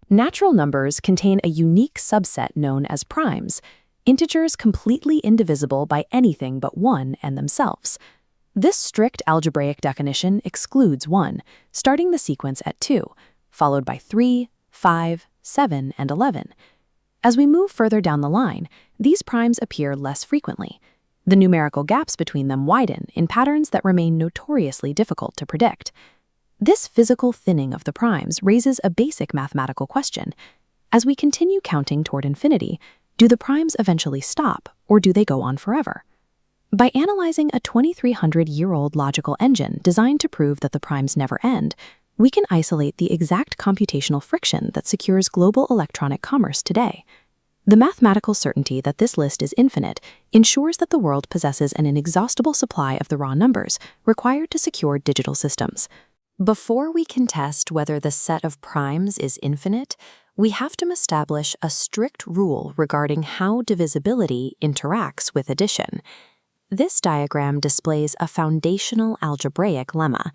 Natural numbers contain a unique subset known as primes, integers completely indivisible by anything but 1 and themselves. This strict algebraic definition excludes 1, starting the sequence at 2, followed by 3, 5, 7, and 11. As we move further down the line, these primes appear less frequently. The numerical gaps between them widen in patterns that remain notoriously difficult to predict. This physical thinning of the primes raises a basic mathematical question. As we continue counting toward infinity, do the primes eventually stop, or do they go on forever? By analyzing a 2,300-year-old logical engine designed to prove that the primes never end, we can isolate the exact computational friction that secures global electronic commerce today. The mathematical certainty that this list is infinite ensures that the world possesses an inexhaustible supply of the raw numbers required to secure digital systems. Before we can test whether the set of primes is infinite, we have to establish a strict rule regarding how divisibility interacts with addition. This diagram displays a foundational algebraic lemma.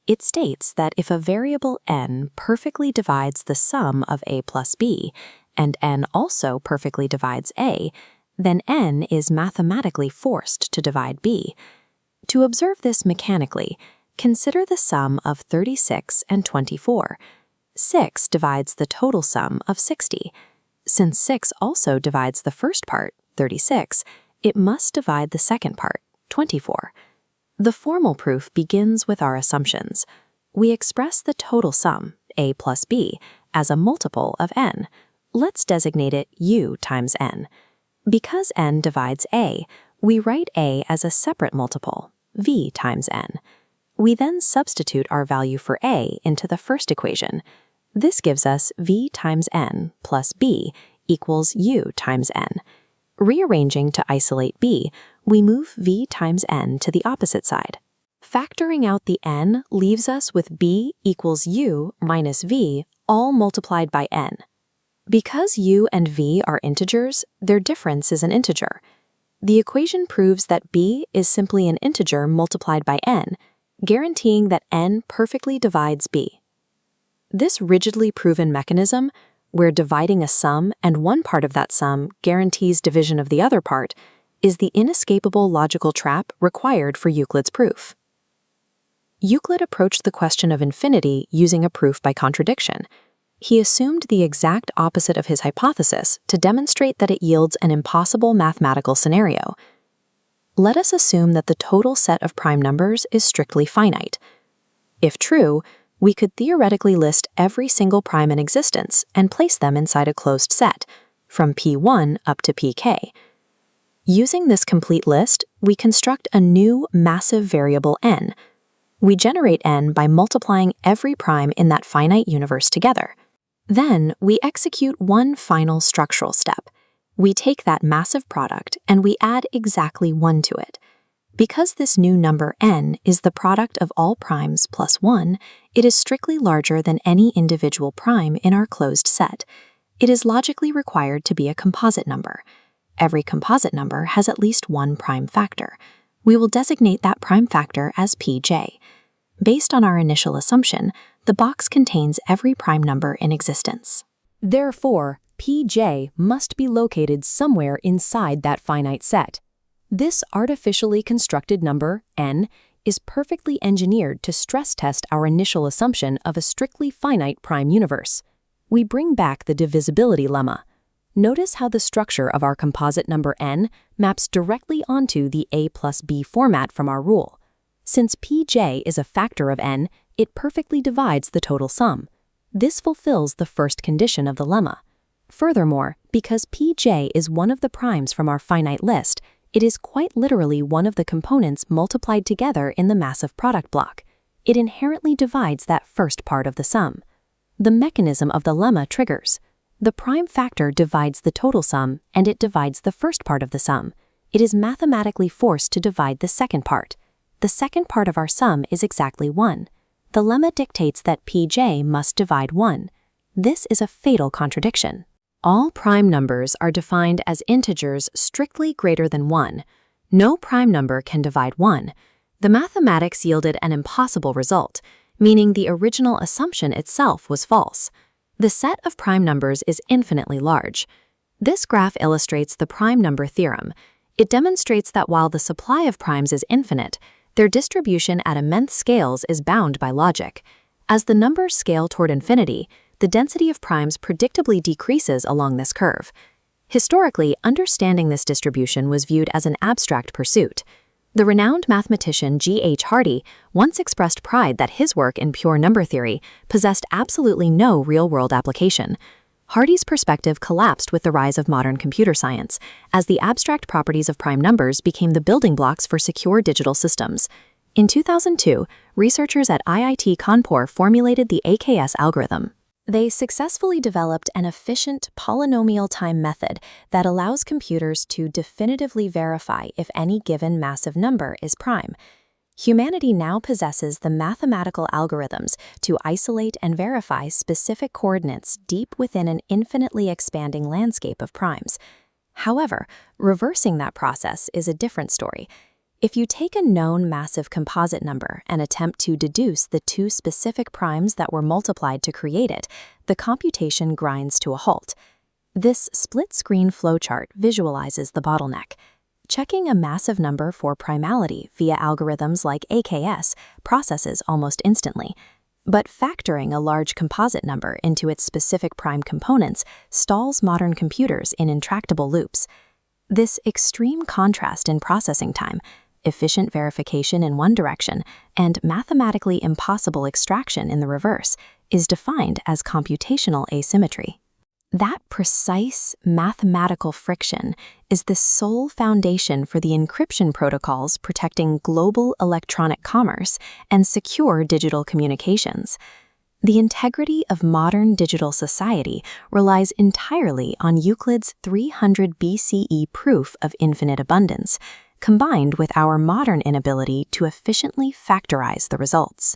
It states that if a variable n perfectly divides the sum of a plus b, and n also perfectly divides a, then n is mathematically forced to divide b. To observe this mechanically, consider the sum of 36 and 24. 6 divides the total sum of 60. Since 6 also divides the first part, 36, it must divide the second part, 24. The formal proof begins with our assumptions. We express the total sum, a plus b, as a multiple of n. Let's designate it u times n. Because n divides a, we write a as a separate multiple, v times n. We then substitute our value for a into the first equation. This gives us v times n plus b equals u times n. Rearranging to isolate b, we move v times n to the opposite side. Factoring out the n leaves us with b equals u minus v, all multiplied by n. Because u and v are integers, their difference is an integer. The equation proves that b is simply an integer multiplied by n, guaranteeing that n perfectly divides b. This rigidly proven mechanism, where dividing a sum and one part of that sum guarantees division of the other part, is the inescapable logical trap required for Euclid's proof. Euclid approached the question of infinity using a proof by contradiction. He assumed the exact opposite of his hypothesis to demonstrate that it yields an impossible mathematical scenario. Let us assume that the total set of prime numbers is strictly finite. If true, we could theoretically list every single prime in existence and place them inside a closed set, from P1 up to Pk. Using this complete list, we construct a new massive variable n. We generate n by multiplying every prime in that finite universe together. Then we execute one final structural step. We take that massive product and we add exactly 1 to it. Because this new number n is the product of all primes plus 1, it is strictly larger than any individual prime in our closed set. It is logically required to be a composite number. Every composite number has at least one prime factor. We will designate that prime factor as pj. Based on our initial assumption, the box contains every prime number in existence. Therefore, pj must be located somewhere inside that finite set. This artificially constructed number, n, is perfectly engineered to stress test our initial assumption of a strictly finite prime universe. We bring back the divisibility lemma. Notice how the structure of our composite number n maps directly onto the a plus b format from our rule. Since pj is a factor of n, it perfectly divides the total sum. This fulfills the first condition of the lemma. Furthermore, because pj is one of the primes from our finite list, it is quite literally one of the components multiplied together in the massive product block. It inherently divides that first part of the sum. The mechanism of the lemma triggers. The prime factor divides the total sum, and it divides the first part of the sum. It is mathematically forced to divide the second part. The second part of our sum is exactly 1. The lemma dictates that pj must divide 1. This is a fatal contradiction. All prime numbers are defined as integers strictly greater than 1. No prime number can divide 1. The mathematics yielded an impossible result, meaning the original assumption itself was false. The set of prime numbers is infinitely large. This graph illustrates the prime number theorem. It demonstrates that while the supply of primes is infinite, their distribution at immense scales is bound by logic. As the numbers scale toward infinity, the density of primes predictably decreases along this curve. Historically, understanding this distribution was viewed as an abstract pursuit. The renowned mathematician G.H. Hardy once expressed pride that his work in pure number theory possessed absolutely no real-world application. Hardy's perspective collapsed with the rise of modern computer science, as the abstract properties of prime numbers became the building blocks for secure digital systems. In 2002, researchers at IIT Kanpur formulated the AKS algorithm. They successfully developed an efficient polynomial time method that allows computers to definitively verify if any given massive number is prime. Humanity now possesses the mathematical algorithms to isolate and verify specific coordinates deep within an infinitely expanding landscape of primes. However, reversing that process is a different story. If you take a known massive composite number and attempt to deduce the two specific primes that were multiplied to create it, the computation grinds to a halt. This split-screen flowchart visualizes the bottleneck. Checking a massive number for primality via algorithms like AKS processes almost instantly. But factoring a large composite number into its specific prime components stalls modern computers in intractable loops. This extreme contrast in processing time, efficient verification in one direction, and mathematically impossible extraction in the reverse, is defined as computational asymmetry. That precise mathematical friction is the sole foundation for the encryption protocols protecting global electronic commerce and secure digital communications. The integrity of modern digital society relies entirely on Euclid's 300 BCE proof of infinite abundance, combined with our modern inability to efficiently factorize the results.